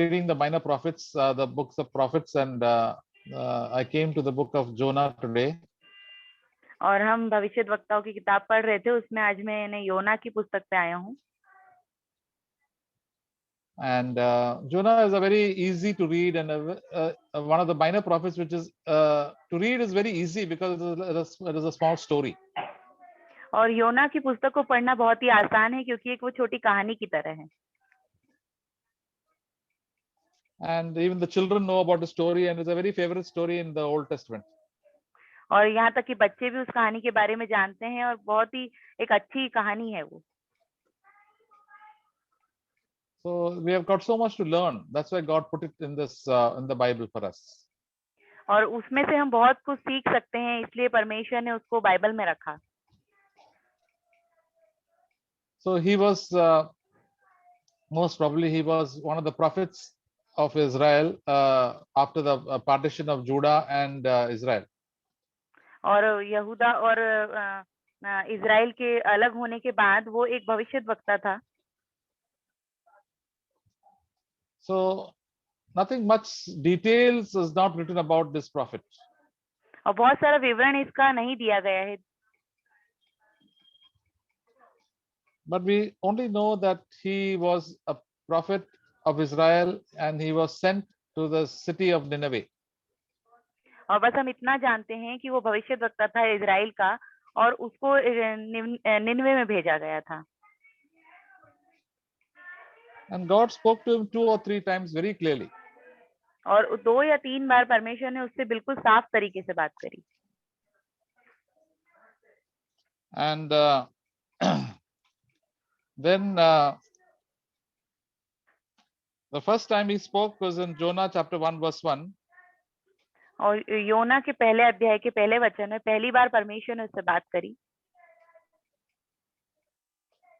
reading the minor prophets, the books of prophets, and I came to the book of Jonah today. और हम भविष्यद्वक्ताओं की किताब पढ़ रहे थे, उसमें आज मैं योना की पुस्तक पे आया हूँ। And Jonah is a very easy to read, and one of the minor prophets, which is to read is very easy because it is a small story. और योना की पुस्तक को पढ़ना बहुत ही आसान है क्योंकि एक वो छोटी कहानी की तरह है। And even the children know about the story, and it's a very favorite story in the Old Testament. और यहाँ तक कि बच्चे भी उस कहानी के बारे में जानते हैं और बहुत ही एक अच्छी कहानी है वो। So we have got so much to learn. That's why God put it in this in the Bible for us. और उसमें से हम बहुत कुछ सीख सकते हैं, इसलिए परमेश्वर ने उसको बाइबल में रखा। So he was most probably he was one of the prophets of Israel after the partition of Judah and Israel. और यहूदा और इजराइल के अलग होने के बाद वो एक भविष्यद्वक्ता था। So nothing much details is not written about this prophet. और बहुत सारा विवरण इसका नहीं दिया गया है। But we only know that he was a prophet of Israel and he was sent to the city of Nineveh. और बस हम इतना जानते हैं कि वो भविष्यद्वक्ता था इजराइल का और उसको निनवे में भेजा गया था। And God spoke to him 2 or 3 times very clearly. और 2 या 3 बार परमेश्वर ने उससे बिल्कुल साफ तरीके से बात करी। And then the first time he spoke was in Jonah chapter 1 verse 1. और योना के पहले अध्याय के पहले वचन में पहली बार परमेश्वर ने उससे बात करी।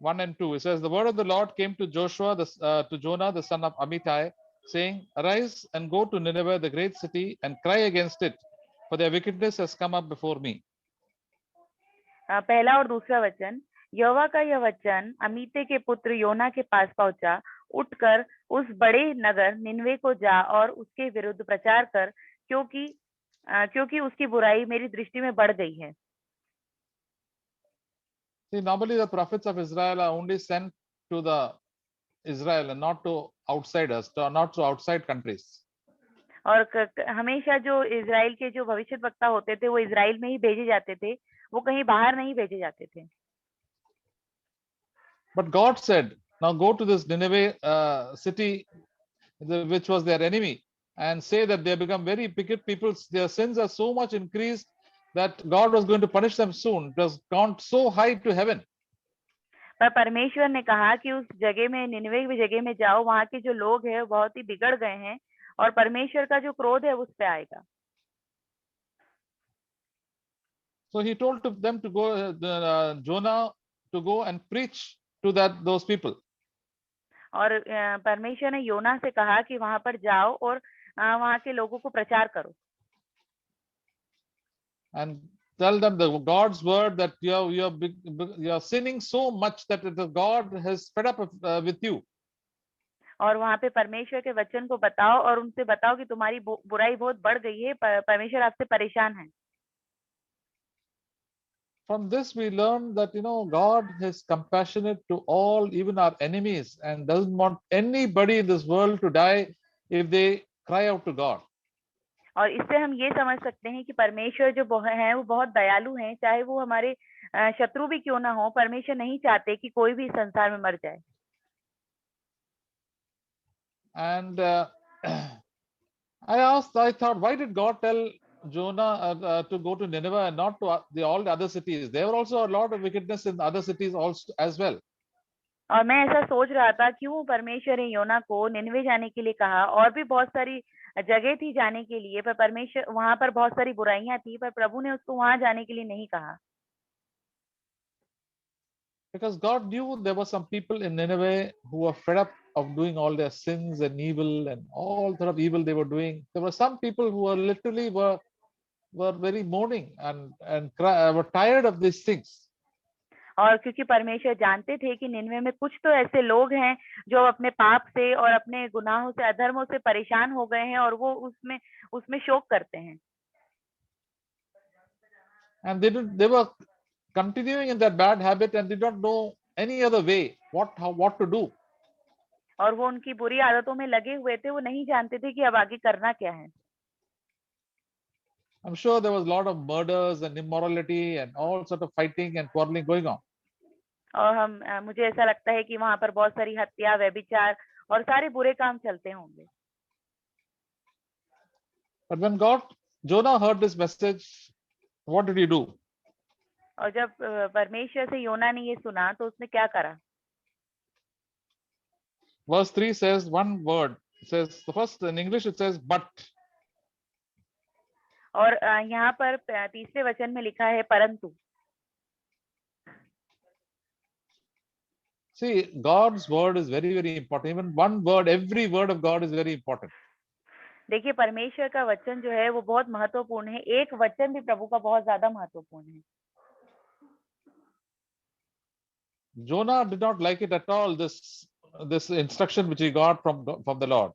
1 and 2. It says, the word of the Lord came to to Jonah, the son of Amittai, saying, arise and go to Nineveh, the great city, and cry against it, for their wickedness has come up before me. पहला और दूसरा वचन, यहोवा का यह वचन अमीते के पुत्र योना के पास पहुंचा, उठकर उस बड़े नगर निनवे को जा और उसके विरुद्ध प्रचार कर, क्योंकि उसकी बुराई मेरी दृष्टि में बढ़ गई है। See, normally the prophets of Israel are only sent to the Israel and not to outsiders, not to outside countries. और हमेशा जो इजराइल के जो भविष्यद्वक्ता होते थे वो इजराइल में ही भेजे जाते थे, वो कहीं बाहर नहीं भेजे जाते थे। But God said, now go to this Nineveh city, which was their enemy, and say that they have become very wicked people. Their sins are so much increased that God was going to punish them soon. It was gone so high to heaven. पर परमेश्वर ने कहा कि उस जगह में, निनवे की जगह में जाओ, वहां के जो लोग हैं बहुत ही बिगड़ गए हैं और परमेश्वर का जो क्रोध है उस पे आएगा। So he told them to go, Jonah, to go and preach to those people. और परमेश्वर ने योना से कहा कि वहां पर जाओ और वहां के लोगों को प्रचार करो। And tell them the God's word that you are sinning so much that God has fed up with you. और वहां पे परमेश्वर के वचन को बताओ और उनसे बताओ कि तुम्हारी बुराई बहुत बढ़ गई है, परमेश्वर आपसे परेशान है। From this we learn that God is compassionate to all, even our enemies, and doesn't want anybody in this world to die if they cry out to God. और इससे हम ये समझ सकते हैं कि परमेश्वर जो है वो बहुत दयालु हैं, चाहे वो हमारे शत्रु भी क्यों ना हो, परमेश्वर नहीं चाहते कि कोई भी संसार में मर जाए। And I thought, why did God tell Jonah to go to Nineveh and not to all the other cities? There were also a lot of wickedness in other cities also as well. और मैं ऐसा सोच रहा था, क्यों परमेश्वर ने योना को निनवे जाने के लिए कहा, और भी बहुत सारी जगह थी जाने के लिए, पर परमेश्वर वहां पर बहुत सारी बुराइयां थी, पर प्रभु ने उसको वहां जाने के लिए नहीं कहा। Because God knew there were some people in Nineveh who were fed up of doing all their sins and evil and all sort of evil they were doing. There were some people who were literally were very mourning and were tired of these things. और क्योंकि परमेश्वर जानते थे कि निनवे में कुछ तो ऐसे लोग हैं जो अपने पाप से और अपने गुनाहों से, अधर्मों से परेशान हो गए हैं और वो उसमें उसमें शोक करते हैं। And they were continuing in that bad habit and did not know any other way what to do. और वो उनकी बुरी आदतों में लगे हुए थे, वो नहीं जानते थे कि अब आगे करना क्या है। I'm sure there was a lot of murders and immorality and all sort of fighting and quarreling going on. और मुझे ऐसा लगता है कि वहां पर बहुत सारी हत्या, व्यभिचार और सारे बुरे काम चलते होंगे। But when Jonah heard this message, what did he do? और जब परमेश्वर से योना ने ये सुना तो उसने क्या करा? Verse 3 says one word. It says, the first in English it says, but. और यहाँ पर तीसरे वचन में लिखा है परंतु। See, God's word is very, very important. Even one word, every word of God is very important. देखिए, परमेश्वर का वचन जो है वो बहुत महत्वपूर्ण है। एक वचन भी प्रभु का बहुत ज्यादा महत्वपूर्ण है। Jonah did not like it at all, this instruction which he got from the Lord.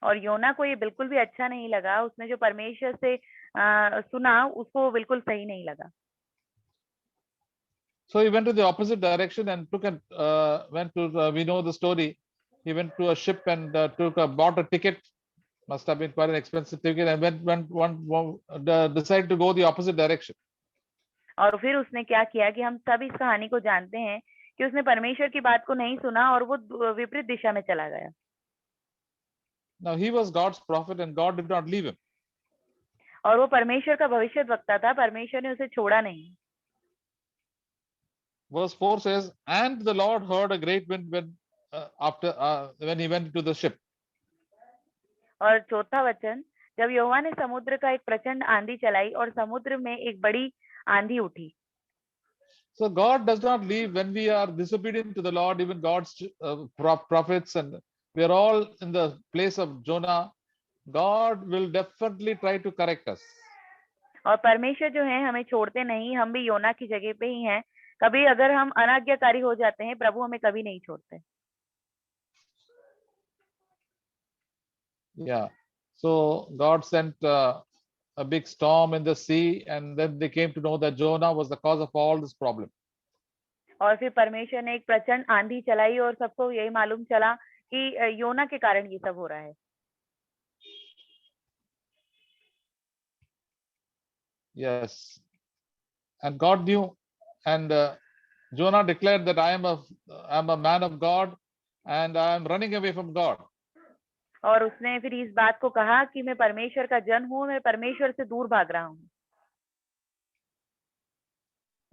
और योना को ये बिल्कुल भी अच्छा नहीं लगा। उसने जो परमेश्वर से सुना उसको बिल्कुल सही नहीं लगा। So he went to the opposite direction and went to, we know the story. He went to a ship and bought a ticket. Must have been quite an expensive ticket, and decided to go the opposite direction. और फिर उसने क्या किया कि हम सब इस कहानी को जानते हैं कि उसने परमेश्वर की बात को नहीं सुना और वो विपरीत दिशा में चला गया। Now he was God's prophet and God did not leave him. और वो परमेश्वर का भविष्यद्वक्ता था, परमेश्वर ने उसे छोड़ा नहीं। Verse 4 says, and the Lord heard a great wind when he went into the ship. और चौथा वचन, जब यहोवा ने समुद्र का एक प्रचंड आंधी चलाई और समुद्र में एक बड़ी आंधी उठी। So God does not leave when we are disobedient to the Lord, even God's prophets, and we are all in the place of Jonah. God will definitely try to correct us. और परमेश्वर जो है हमें छोड़ते नहीं, हम भी योना की जगह पे ही हैं। कभी अगर हम अनाज्ञाकारी हो जाते हैं, प्रभु हमें कभी नहीं छोड़ते। Yeah. So God sent a big storm in the sea, and then they came to know that Jonah was the cause of all this problem. और फिर परमेश्वर ने एक प्रचंड आंधी चलाई और सबको यही मालूम चला कि योना के कारण ये सब हो रहा है। Yes. And God knew, and Jonah declared that I am a man of God, and I am running away from God. और उसने फिर इस बात को कहा कि मैं परमेश्वर का जन हूँ, मैं परमेश्वर से दूर भाग रहा हूँ।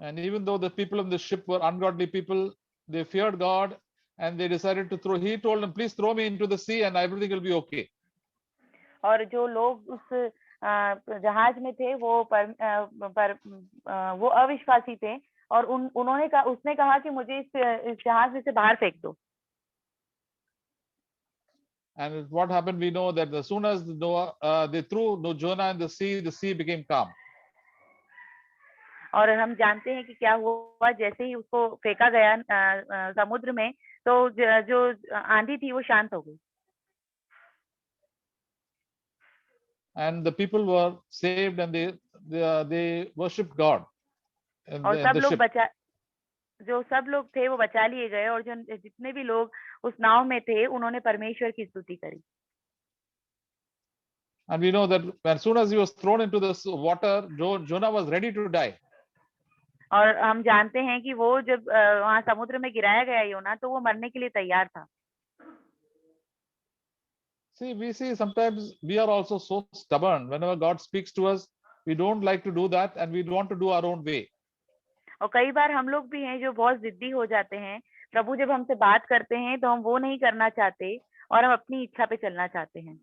And even though the people on the ship were ungodly people, they feared God and they decided to throw. He told them, please throw me into the sea and everything will be okay. और जो लोग उस जहाज में थे वो वो अविश्वासी थे और उसने कहा कि मुझे इस जहाज में से बाहर फेंक दो। And what happened, we know that as soon as they threw Jonah in the sea became calm. और हम जानते हैं कि क्या हुआ, जैसे ही उसको फेंका गया समुद्र में, तो जो आंधी थी वो शांत हो गई। And the people were saved and they worshipped God in और the ship. जो सब लोग थे वो बचा लिए गए और जितने भी लोग उस नाव में थे उन्होंने परमेश्वर की स्तुति करी। And we know that as soon as he was thrown into this water, Jonah was ready to die. और हम जानते हैं कि वो जब वहां समुद्र में गिराया गया योना, तो वो मरने के लिए तैयार था। See, we see sometimes we are also so stubborn. Whenever God speaks to us, we don't like to do that and we want to do our own way. और कई बार हम लोग भी हैं जो बहुत जिद्दी हो जाते हैं। प्रभु जब हमसे बात करते हैं तो हम वो नहीं करना चाहते और हम अपनी इच्छा पे चलना चाहते हैं।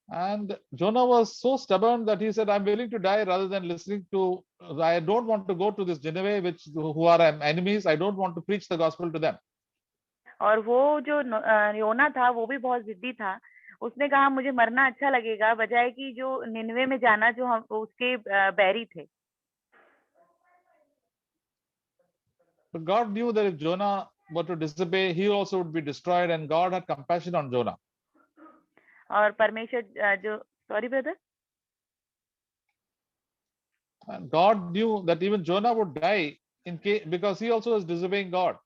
And Jonah was so stubborn that he said, I'm willing to die rather than I don't want to go to this Nineveh, who are enemies. I don't want to preach the gospel to them. और वो जो योना था वो भी बहुत जिद्दी था। उसने कहा मुझे मरना अच्छा लगेगा बजाय कि जो निनवे में जाना जो हम उसके बैरी थे। But God knew that if Jonah were to disobey, he also would be destroyed, and God had compassion on Jonah. और परमेश्वर जो sorry brother And God knew that even Jonah would die in case, because he also was disobeying God.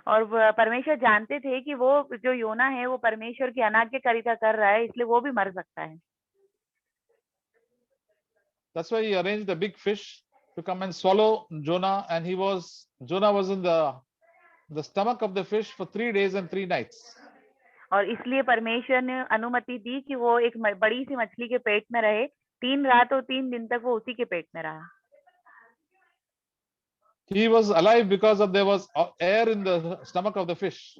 और परमेश्वर जानते थे कि वो जो योना है वो परमेश्वर की अनाज्ञाकारिता कर रहा है, इसलिए वो भी मर सकता है। That's why he arranged a big fish to come and swallow Jonah, and Jonah was in the stomach of the fish for 3 days and 3 nights. और इसलिए परमेश्वर ने अनुमति दी कि वो एक बड़ी सी मछली के पेट में रहे, 3 रात और 3 दिन तक वो उसी के पेट में रहा। He was alive because there was air in the stomach of the fish.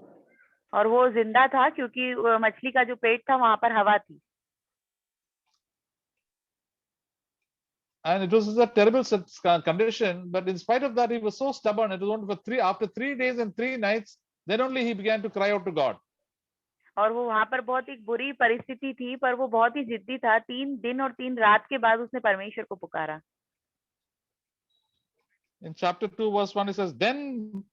और वो जिंदा था क्योंकि मछली का जो पेट था वहां पर हवा थी। And it was a terrible condition, but in spite of that, he was so stubborn. It was only after 3 days and 3 nights, then only he began to cry out to God. और वो वहां पर बहुत एक बुरी परिस्थिति थी, पर वो बहुत ही जिद्दी था। 3 दिन और 3 रात के बाद उसने परमेश्वर को पुकारा। In chapter 2, verse 1, it says, Then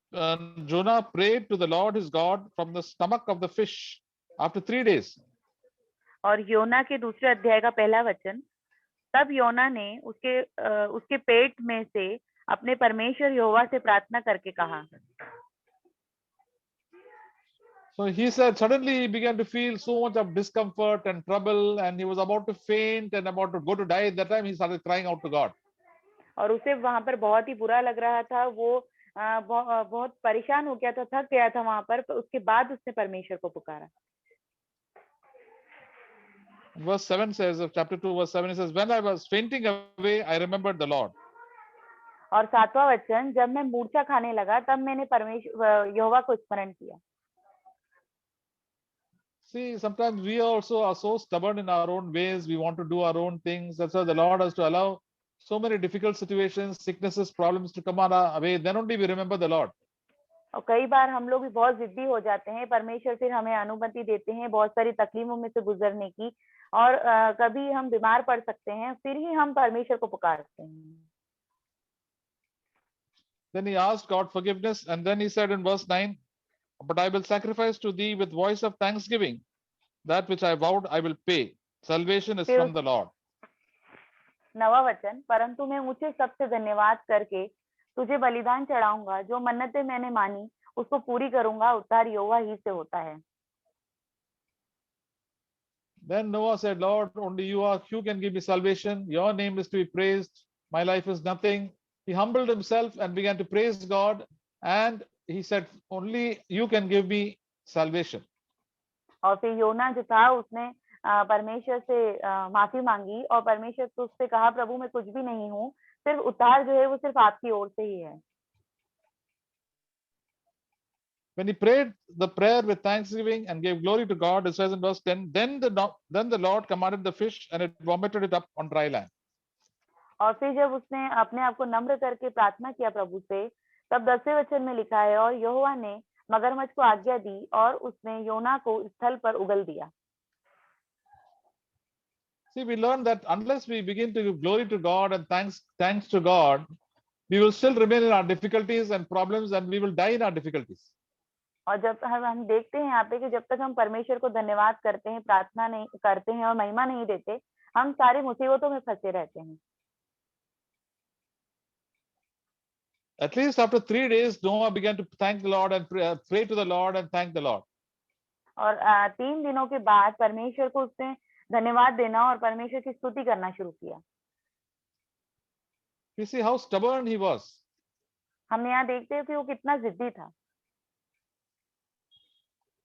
Jonah prayed to the Lord his God from the stomach of the fish after 3 days. और योना के दूसरे अध्याय का पहला वचन, तब योना ने उसके पेट में से अपने परमेश्वर यहोवा से प्रार्थना करके कहा। So he said, suddenly he began to feel so much of discomfort and trouble, and he was about to faint and about to go to die. At that time, he started crying out to God. और उसे वहां पर बहुत ही बुरा लग रहा था, वो बहुत परेशान हो गया था, थक गया था वहां पर। उसके बाद उसने परमेश्वर को पुकारा। Verse 7 says, of chapter 2, verse 7, it says, When I was fainting away, I remembered the Lord. और 7वां वचन, जब मैं मूर्छा खाने लगा तब मैंने परमेश्वर यहोवा को स्मरण किया। See, sometimes we also are so stubborn in our own ways. We want to do our own things. That's why the Lord has to allow so many difficult situations, sicknesses, problems to come our way. Then only we remember the Lord. और कई बार हम लोग भी बहुत जिद्दी हो जाते हैं, परमेश्वर फिर हमें अनुमति देते हैं बहुत सारी तकलीफों में से गुजरने की, और कभी हम बीमार पड़ सकते हैं, फिर ही हम परमेश्वर को पुकारते हैं। Then he asked God forgiveness, and then he said in verse 9, But I will sacrifice to thee with voice of thanksgiving. That which I vowed I will pay. Salvation is from the Lord. 9वां वचन, परंतु मैं ऊंचे सबसे धन्यवाद करके तुझे बलिदान चढ़ाऊंगा, जो मन्नतें मैंने मानी उसको पूरी करूंगा, उद्धार यहोवा ही से होता है। Then Noah said, Lord, only you can give me salvation. Your name is to be praised. My life is nothing. He humbled himself and began to praise God. And he said, only you can give me salvation. और फिर योना जो था उसने परमेश्वर से माफी मांगी, और परमेश्वर तो उससे कहा, प्रभु मैं कुछ भी नहीं हूँ, सिर्फ उद्धार जो है वो सिर्फ आपकी ओर से ही है। When he prayed the prayer with thanksgiving and gave glory to God, it says in verse 10, then the Lord commanded the fish and it vomited it up on dry land. और फिर जब उसने अपने आप को नम्र करके प्रार्थना किया प्रभु से, तब 10वें वचन में लिखा है, और यहोवा ने मगरमच्छ को आज्ञा दी और उसने योना को स्थल पर उगल दिया। See, we learned that unless we begin to give glory to God and thanks to God, we will still remain in our difficulties and problems, and we will die in our difficulties. और जब हम देखते हैं यहाँ पे कि जब तक हम परमेश्वर को धन्यवाद करते हैं, प्रार्थना नहीं करते हैं और महिमा नहीं देते, हम सारी मुसीबतों में फंसे रहते हैं। At least after 3 days, Noah began to thank the Lord and pray to the Lord and thank the Lord. और 3 दिनों के बाद परमेश्वर को उसने धन्यवाद देना और परमेश्वर की स्तुति करना शुरू किया। You see how stubborn he was. हम यहाँ देखते हैं कि वो कितना जिद्दी था।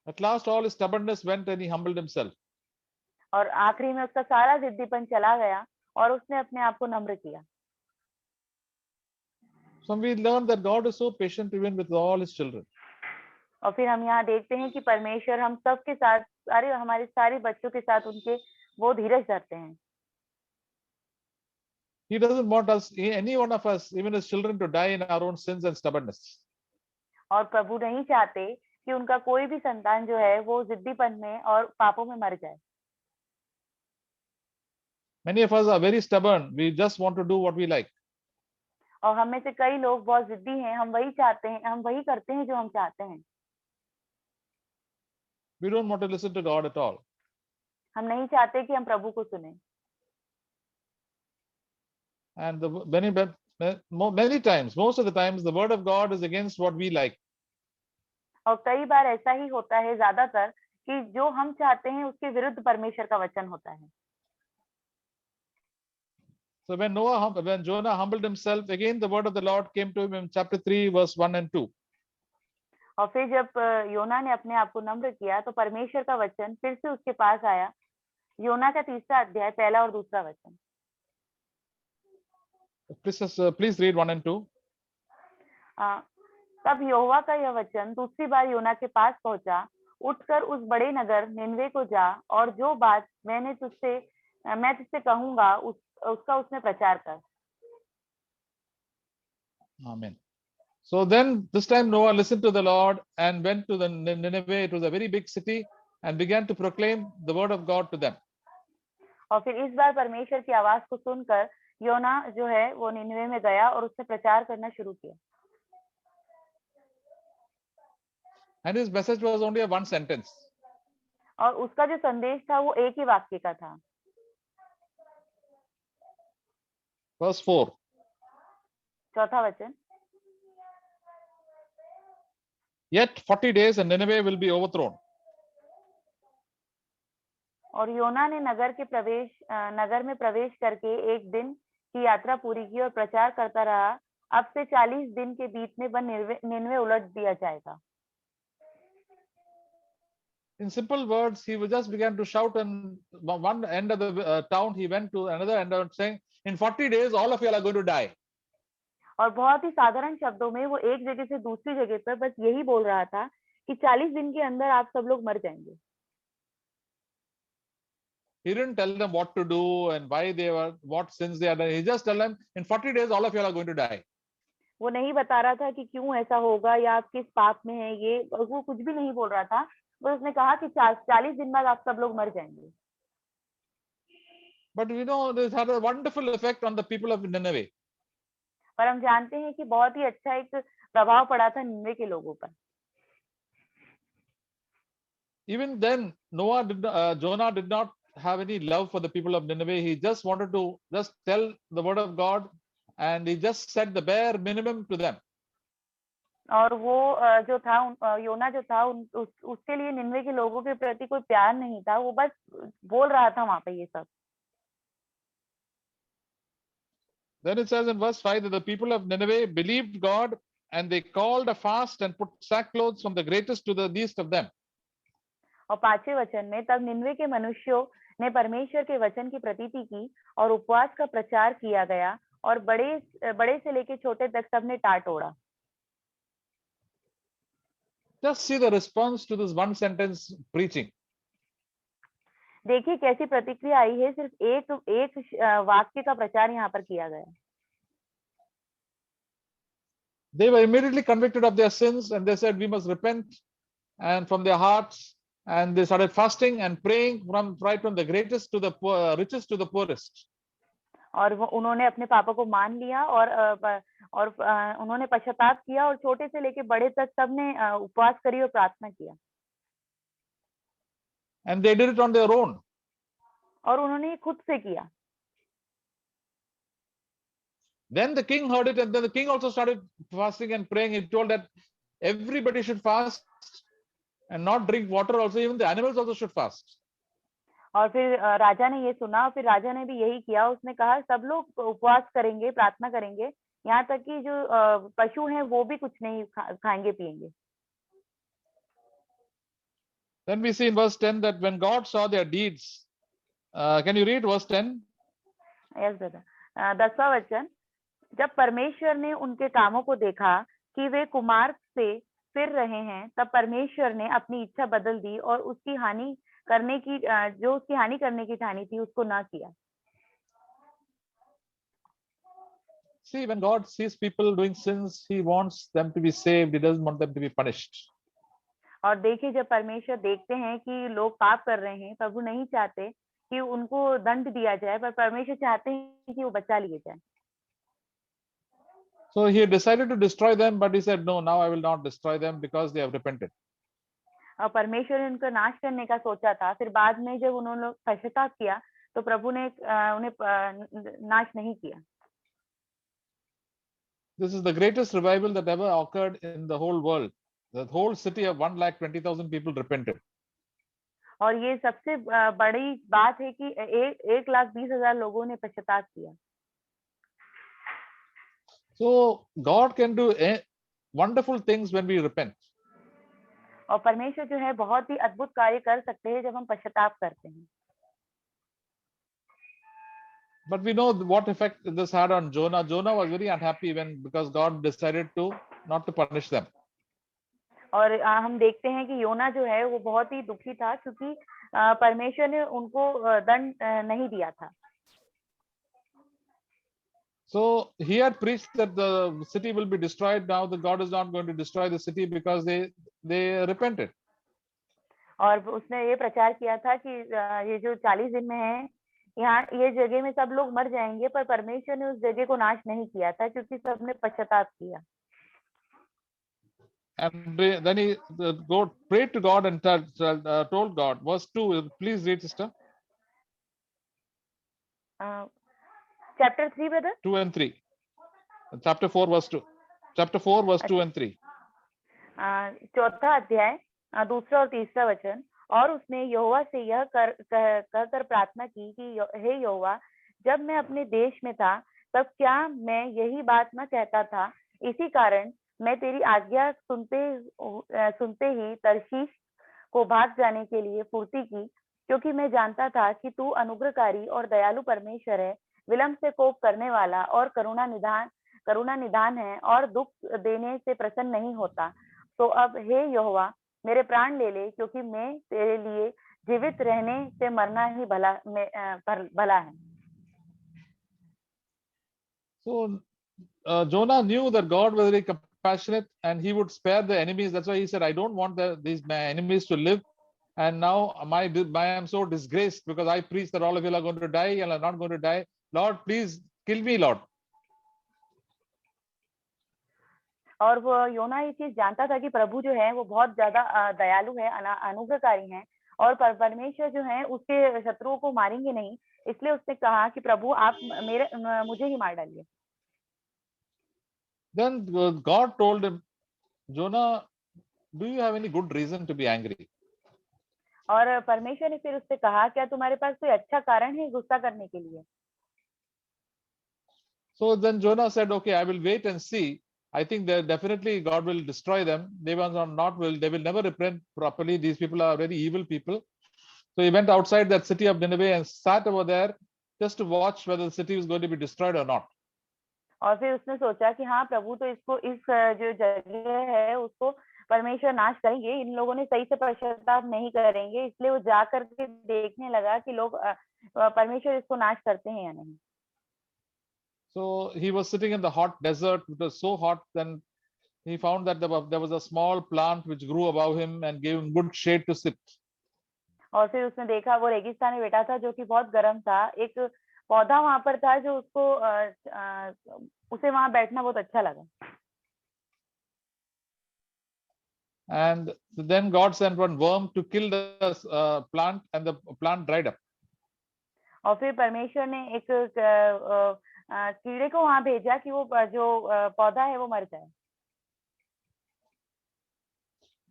At last, all his stubbornness went and he humbled himself. और आखिरी में उसका सारा जिद्दीपन चला गया और उसने अपने आप को नम्र किया। So we learn that God is so patient even with all his children. और फिर हम यहाँ देखते हैं कि परमेश्वर हम सबके साथ, हमारे सारे बच्चों के साथ उनके वो धीरज धरते हैं। He doesn't want us, any one of us, even his children, to die in our own sins and stubbornness. और प्रभु नहीं चाहते कि उनका कोई भी संतान जो है वो जिद्दीपन में और पापों में मर जाए। Many of us are very stubborn. We just want to do what we like. और हम में से कई लोग बहुत जिद्दी हैं, हम वही चाहते हैं, हम वही करते हैं जो हम चाहते हैं। We don't want to listen to God at all. हम नहीं चाहते कि हम प्रभु को सुने। And many times, most of the times, the word of God is against what we like. और कई बार ऐसा ही होता है, ज्यादातर, कि जो हम चाहते हैं उसके विरुद्ध परमेश्वर का वचन होता है। So when Jonah humbled himself, again the word of the Lord came to him in chapter 3, verse 1 and 2. और फिर जब योना ने अपने आप को नम्र किया तो परमेश्वर का वचन फिर से उसके पास आया। योना का 3रा अध्याय 1 और 2 वचन। Please read 1 and 2. तब यहोवा का यह वचन दूसरी बार योना के पास पहुंचा, उठकर उस बड़े नगर निनवे को जा और जो बात मैं तुझसे कहूंगा उसका उसमें प्रचार कर। Amen. So then this time Noah listened to the Lord and went to the Nineveh. It was a very big city, and began to proclaim the word of God to them. और फिर इस बार परमेश्वर की आवाज को सुनकर योना जो है वो निनवे में गया और उससे प्रचार करना शुरू किया। And his message was only a one sentence. और उसका जो संदेश था वो एक ही वाक्य का था। Verse 4. 4 वचन। Yet 40 days and Nineveh will be overthrown. और योना ने नगर में प्रवेश करके एक दिन की यात्रा पूरी की और प्रचार करता रहा, अब से 40 दिन के बीतने पर निनवे उलट दिया जाएगा। In simple words, he just began to shout, and one end of the town he went to another end and saying, in 40 days all of you are going to die. और बहुत ही साधारण शब्दों में वो एक जगह से दूसरी जगह पर बस यही बोल रहा था कि 40 दिन के अंदर आप सब लोग मर जाएंगे। He didn't tell them what to do and what sins they are done. He just told them, in 40 days all of you are going to die. वो नहीं बता रहा था कि क्यों ऐसा होगा या आप किस पाप में हैं, ये वो कुछ भी नहीं बोल रहा था। बस उसने कहा कि 40 दिन बाद आप सब लोग मर जाएंगे। But we know this had a wonderful effect on the people of Nineveh. पर हम जानते हैं कि बहुत ही अच्छा एक प्रभाव पड़ा था निनवे के लोगों पर। Even then, Jonah did not have any love for the people of Nineveh. He just wanted to just tell the word of God, and he just said the bare minimum to them. और वो जो था योना जो था उसके लिए निनवे के लोगों के प्रति कोई प्यार नहीं था, वो बस बोल रहा था वहां पे ये सब। Then it says in verse 5 that the people of Nineveh believed God, and they called a fast and put sackcloth from the greatest to the least of them. और 5वें वचन में तब निनवे के मनुष्यों ने परमेश्वर के वचन की प्रतीति की और उपवास का प्रचार किया गया और बड़े से लेकर छोटे तक सबने टाट ओढ़ा। Just see the response to this one sentence preaching. देखिए कैसी प्रतिक्रिया आई है, सिर्फ एक वाक्य का प्रचार यहाँ पर किया गया। They were immediately convicted of their sins, and they said, we must repent, and from their hearts, and they started fasting and praying right from the greatest to the richest to the poorest. और उन्होंने अपने पापों को मान लिया और उन्होंने पश्चाताप किया और छोटे से लेके बड़े तक सबने उपवास करी और प्रार्थना किया। And they did it on their own. और उन्होंने खुद से किया। Then the king heard it, and then the king also started fasting and praying. He told that everybody should fast and not drink water. Also, even the animals also should fast. और फिर राजा ने ये सुना और फिर राजा ने भी यही किया। उसने कहा सब लोग उपवास करेंगे, प्रार्थना करेंगे, यहाँ तक कि जो पशु हैं वो भी कुछ नहीं खाएंगे पिएंगे। Then we see in verse 10 that when God saw their deeds, can you read verse 10? Yes, brother. 10वां वचन, जब परमेश्वर ने उनके कामों को देखा कि वे कुमार्ग से फिर रहे हैं, तब परमेश्वर ने अपनी इच्छा बदल दी और उसकी हानि करने की ठानी थी उसको ना किया। See, when God sees people doing sins, he wants them to be saved. He doesn't want them to be punished. और देखिए जब परमेश्वर देखते हैं कि लोग पाप कर रहे हैं, प्रभु नहीं चाहते कि उनको दंड दिया जाए, पर परमेश्वर चाहते हैं कि वो बचा लिए जाए। So he decided to destroy them, but he said, no, now I will not destroy them because they have repented. और परमेश्वर ने उनको नाश करने का सोचा था, फिर बाद में जब उन्होंने पश्चाताप किया तो प्रभु ने उन्हें नाश नहीं किया। This is the greatest revival that ever occurred in the whole world. The whole city of 1,20,000 people repented. और ये सबसे बड़ी बात है कि 1,20,000 लोगों ने पश्चाताप किया। So God can do wonderful things when we repent. और परमेश्वर जो है बहुत ही अद्भुत कार्य कर सकते हैं जब हम पश्चाताप करते हैं। But we know what effect this had on Jonah. Jonah was very unhappy because God decided not to punish them. और हम देखते हैं कि योना जो है वो बहुत ही दुखी था क्योंकि परमेश्वर ने उनको दंड नहीं दिया था। So he had preached that the city will be destroyed. Now the God is not going to destroy the city because they repented. और उसने ये प्रचार किया था कि ये जो 40 दिन में है, यहाँ ये जगह में सब लोग मर जाएंगे, पर परमेश्वर ने उस जगह को नाश नहीं किया था क्योंकि सबने पश्चाताप किया। And then he prayed to God and told God. Verse 2, please read, sister. Chapter 3, brother. 2 and 3. Chapter 4, verse 2. Chapter 4, verse 2 and 3. चौथा अध्याय दूसरा और तीसरा वचन। और उसने यहोवा से यह कहकर प्रार्थना की कि हे यहोवा, जब मैं अपने देश में था तब क्या मैं यही बात न कहता था? इसी कारण मैं तेरी आज्ञा सुनते ही तर्शीश को भाग जाने के लिए फुर्ती की, क्योंकि मैं जानता था कि तू अनुग्रहकारी और दयालु परमेश्वर है, विलंब से कोप करने वाला और करुणा निधान है और दुख देने से प्रसन्न नहीं होता। तो अब हे यहोवा, मेरे प्राण ले ले, क्योंकि मैं तेरे लिए जीवित रहने से मरना ही भला है। So Jonah knew that God was very compassionate and he would spare the enemies. That's why he said, I don't want these my enemies to live. And now I am so disgraced because I preach that all of you are going to die and are not going to die. Lord, please kill me, Lord. और वो योना ये चीज जानता था कि प्रभु जो है वो बहुत ज्यादा दयालु है, अनुग्रहकारी है, और परमेश्वर जो है उसके शत्रुओं को मारेंगे नहीं, इसलिए उसने कहा कि प्रभु आप मुझे ही मार डालिए। Then God told him, Jonah, do you have any good reason to be angry? और परमेश्वर ने फिर उससे कहा, क्या तुम्हारे पास कोई अच्छा कारण है गुस्सा करने के लिए? So then Jonah said, okay, I will wait and see. I think that definitely God will destroy them. They will never repent properly. These people are very evil people. So he went outside that city of Nineveh and sat over there just to watch whether the city was going to be destroyed or not. और फिर उसने सोचा कि हाँ प्रभु तो इसको इस जो जगह है उसको परमेश्वर नाश करेंगे, इन लोगों ने सही से पश्चाताप नहीं करेंगे, इसलिए वो जा करके देखने लगा कि लोग परमेश्वर इसको नाश करते हैं या नहीं। So he was sitting in the hot desert. It was so hot. Then he found that there was a small plant which grew above him and gave him good shade to sit. और फिर उसने देखा वो रेगिस्तान में बैठा था जो कि बहुत गर्म था, एक पौधा वहां पर था जो उसे वहां बैठना बहुत अच्छा लगा। And then God sent one worm to kill the plant, and the plant dried up. और फिर परमेश्वर ने एक कीड़े को वहां भेजा कि वो जो पौधा है वो मर जाए।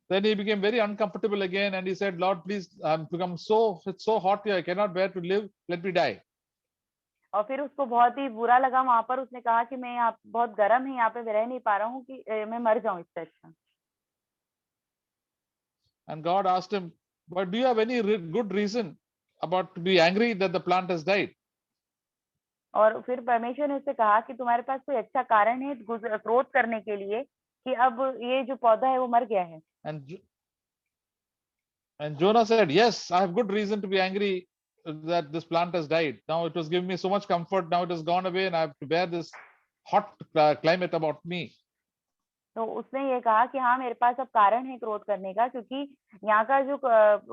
Then he became very uncomfortable again, and he said, Lord, please, it's so hot here, I cannot bear to live, let me die. और फिर उसको बहुत ही बुरा लगा वहां पर, उसने कहा कि मैं यहाँ बहुत गर्म है, यहाँ पे मैं रह नहीं पा रहा हूँ, कि मैं मर जाऊं इससे अच्छा। And God asked him, but do you have any good reason about to be angry that the plant has died? और फिर परमेश्वर ने उससे कहा कि तुम्हारे पास कोई अच्छा कारण है क्रोध करने के लिए कि अब ये जो पौधा है वो मर गया है? And Jonah said, yes, I have good reason to be angry that this plant has died. Now it was giving me so much comfort. Now it has gone away and I have to bear this hot climate about me. तो उसने ये कहा कि हाँ मेरे पास अब कारण है क्रोध करने का, क्योंकि यहाँ का जो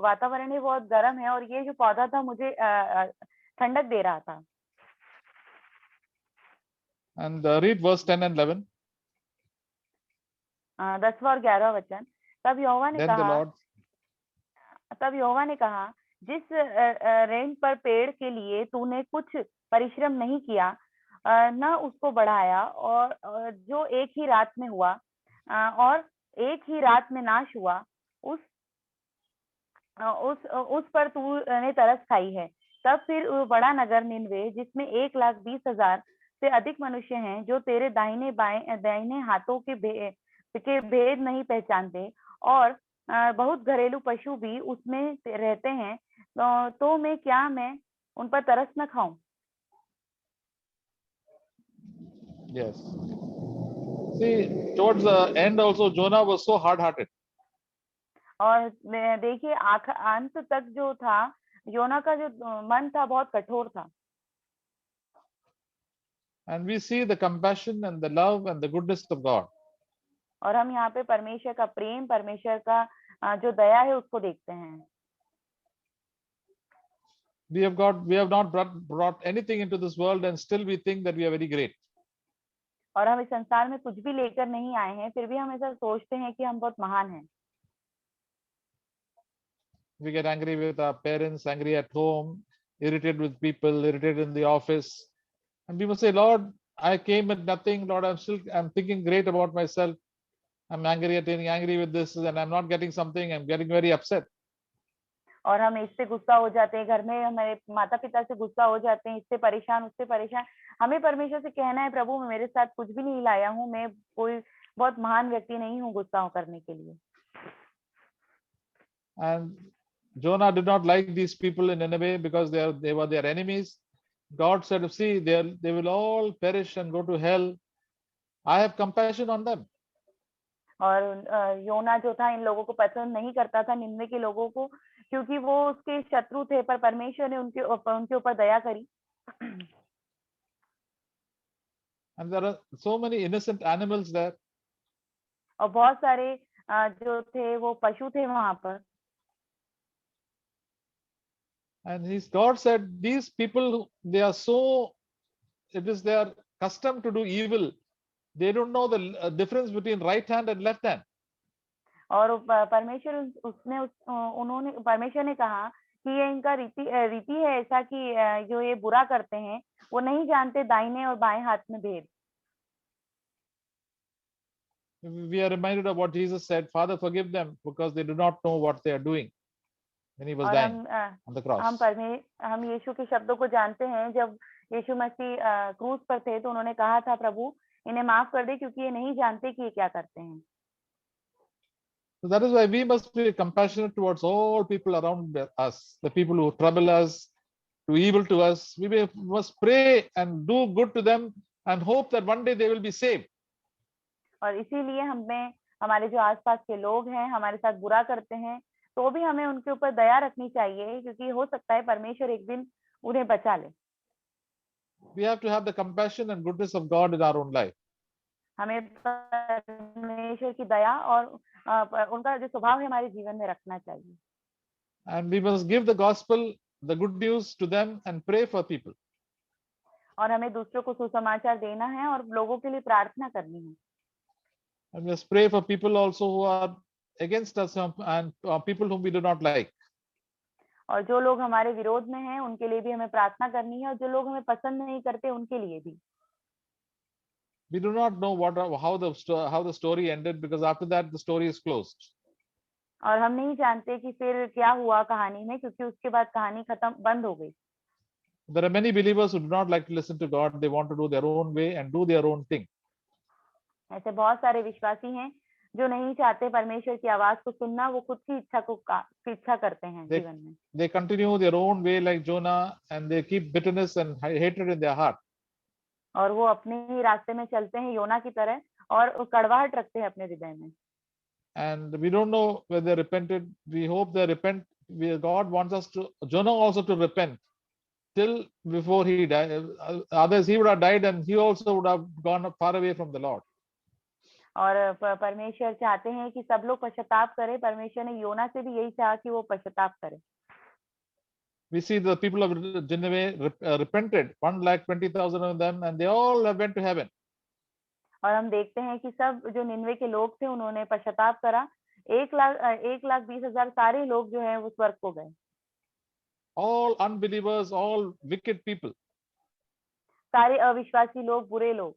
वातावरण है बहुत गर्म है और ये जो पौधा था मुझे ठंडक दे रहा था। And read verse 10 and 11. 10वां और 11वां वचन। तब यहोवा ने Then the कहा Lord तब यहोवा ने कहा, जिस रेंग पर पेड़ के लिए तूने कुछ परिश्रम नहीं किया, न उसको बढ़ाया, और जो एक ही रात में हुआ, और एक ही रात में नाश हुआ, उस उस पर तूने तरस खाई है। तब फिर वो बड़ा नगर निनवे, जिसमें 1,20,000 से अधिक मनुष्य हैं, जो तेरे दाहिने हाथों के भेद नहीं पहचानते, और बहुत घरेलू पशु भी उसमें रहते हैं, तो मैं उन पर तरस न खाऊं। yes. See, towards the end also Jonah was so hard-hearted. और देखिए अंत तक जो था, योना का जो मन था बहुत कठोर था। And we see the compassion and the love and the goodness of God. और हम यहाँ पे परमेश्वर का प्रेम, परमेश्वर का जो दया है उसको देखते हैं। We have not brought anything into this world and still we think that we are very great. और हम इस संसार में कुछ भी लेकर नहीं आए हैं, फिर भी हम ऐसा सोचते हैं कि हम बहुत महान हैं। We get angry with our parents, angry at home, irritated with people, irritated in the office. And we must say, Lord, I came with nothing. Lord, I'm thinking great about myself. I'm angry with this and I'm not getting something. I'm getting very upset. और हम इससे गुस्सा हो जाते हैं, घर में हमारे माता पिता से गुस्सा हो जाते हैं, इससे परेशान, उससे परेशान। हमें परमेश्वर से कहना है, प्रभु मेरे साथ कुछ भी नहीं लाया हूँ, मैं कोई बहुत महान व्यक्ति नहीं हूँ गुस्सा करने के लिए। And Jonah did not like these people in Nineveh because they were their enemies. God said, see, they will all perish and go to hell. I have compassion on them. और योना जो था इन लोगों को पसंद नहीं करता था, निन्वे के लोगों को, क्योंकि वो उसके शत्रु थे, पर परमेश्वर ने उनके ऊपर दया करी। And there are so many innocent animals there. और बहुत सारे जो थे वो पशु थे वहां पर। And God said, these people, they are so, it is their custom to do evil. They don't know the difference between right hand and left hand. और परमेश्वर परमेश्वर ने कहा कि ये इनका रीति है ऐसा कि जो ये बुरा करते हैं वो नहीं जानते दाहिने और बाएं हाथ में भेद। We are reminded of what Jesus said, Father, forgive them because they do not know what they are doing when he was dying on the cross. हम यीशु के शब्दों को जानते हैं, जब यीशु मसीह क्रूस पर थे तो उन्होंने कहा था, प्रभु इन्हें माफ कर दे क्योंकि ये नहीं जानते कि ये क्या करते हैं। So that is why we must be compassionate towards all people around us, the people who trouble us, do evil to us. We must pray and do good to them and hope that one day they will be saved. और इसीलिए हमें हमारे जो आसपास के लोग हैं हमारे साथ बुरा करते हैं तो भी हमें उनके ऊपर दया रखनी चाहिए, क्योंकि हो सकता है परमेश्वर एक दिन उन्हें बचा ले। We have to have the compassion and goodness of God in our own life. हमें परमेश्वर की दया और उनका जो स्वभाव है हमारे जीवन में रखना चाहिए। And we must give the gospel, the good news to them and pray for people. और हमें दूसरों को सुसमाचार देना है और लोगों के लिए प्रार्थना करनी है। And let's pray for people also who are against us and people whom we do not like. और जो लोग हमारे विरोध में हैं उनके लिए भी हमें प्रार्थना करनी है, और जो लोग हमें पसंद नहीं करते उनके लिए भी। We do not know how the story ended, because after that the story is closed. और हम नहीं जानते कि फिर क्या हुआ कहानी में, क्योंकि उसके बाद कहानी बंद हो गई। There are many believers who do not like to listen to God. They want to do their own way and do their own thing. ऐसे बहुत सारे विश्वासी हैं जो नहीं चाहते परमेश्वर की आवाज को सुनना, वो खुद की इच्छा करते हैं जीवन में। They continue their own way like Jonah, and they keep bitterness and hatred in their heart. और वो अपने ही रास्ते में चलते हैं योना की तरह, और कड़वाहट रखते हैं अपने हृदय में। And we don't know whether they repented. We hope they repent. God wants Jonah also to repent till before he died. Otherwise he would have died and he also would have gone far away from the Lord. और परमेश्वर चाहते हैं कि सब लोग पश्चाताप करें। परमेश्वर ने योना से भी यही चाहा कि वो पश्चाताप करें। We see the people of Nineveh repented, 120,000 of them, and they all went to heaven. और हम देखते हैं कि सब जो निन्वे के लोग थे उन्होंने पश्चाताप करा। 1,20,000 सारे लोग जो हैं वो स्वर्ग को गए। All unbelievers, all wicked people. सारे अविश्वासी लोग, बुरे लोग।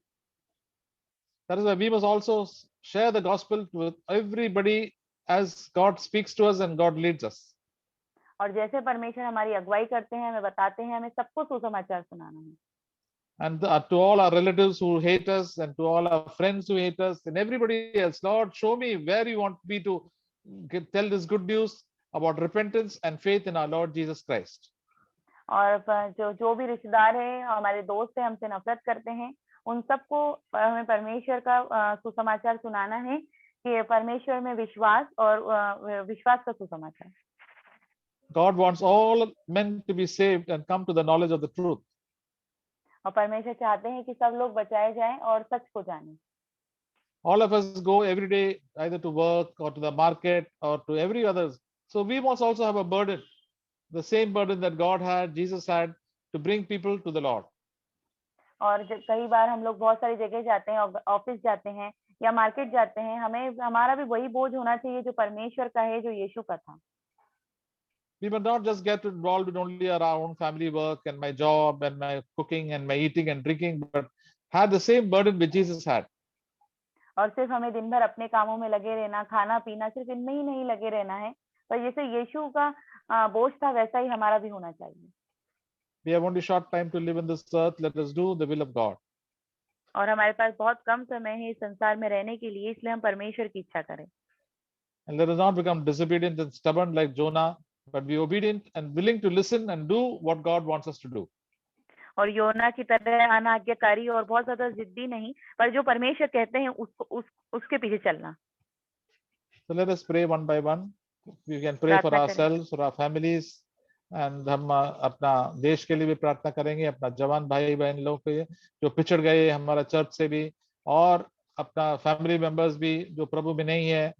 That is why we must also share the gospel with everybody as God speaks to us and God leads us. और जैसे परमेश्वर हमारी अगुवाई करते हैं, हमें बताते हैं, हमें सबको सुसमाचार सुनाना है। And to all our relatives who hate us, and to all our friends who hate us, and everybody else, Lord, show me where you want me to tell this good news about repentance and faith in our Lord Jesus Christ. और जो भी रिश्तेदार है, हमारे दोस्त है, हमसे नफरत करते हैं, उन सबको हमें परमेश्वर का सुसमाचार सुनाना है कि परमेश्वर में विश्वास और विश्वास का सुसमाचार। God wants all men to be saved and come to the knowledge of the truth. और परमेश्वर चाहते हैं कि सब लोग बचाए जाएं और सच को जानें। All of us go every day either to work or to the market or to every others. So we must also have a burden, the same burden that God had, Jesus had, to bring people to the Lord. और कई बार हम लोग बहुत सारी जगह जाते हैं, office जाते हैं या मार्केट जाते हैं, हमें हमारा भी वही बोझ होना चाहिए जो परमेश्वर का है, जो यीशु का था। We must not just get involved in only our own family work and my job and my cooking and my eating and drinking, but have the same burden which Jesus had. और सिर्फ हमें दिन भर अपने कामों में लगे रहना, खाना पीना, सिर्फ इनमें ही नहीं लगे रहना है, पर जैसे यीशु का बोझ था वैसा ही हमारा भी होना चाहिए। We have only short time to live in this earth. Let us do the will of God. और हमारे पास बहुत कम समय है इस संसार में रहने के लिए, इसलिए हम परमेश्वर की इच्छा करें। And let us not become disobedient and stubborn like Jonah, but be obedient and willing to listen and do what God wants us to do. और योना की तरह अनाज्ञाकारी और बहुत ज्यादा जिद्दी नहीं, पर जो परमेश्वर कहते हैं उसके पीछे चलना। So let us pray one by one. We can pray for ourselves, for our families, and हम अपना देश के लिए भी प्रार्थना करेंगे, अपना जवान भाई बहन लोग के जो पिछड़ गए हमारा चर्च से भी, और अपना फैमिली मेंबर्स भी जो प्रभु में नहीं है,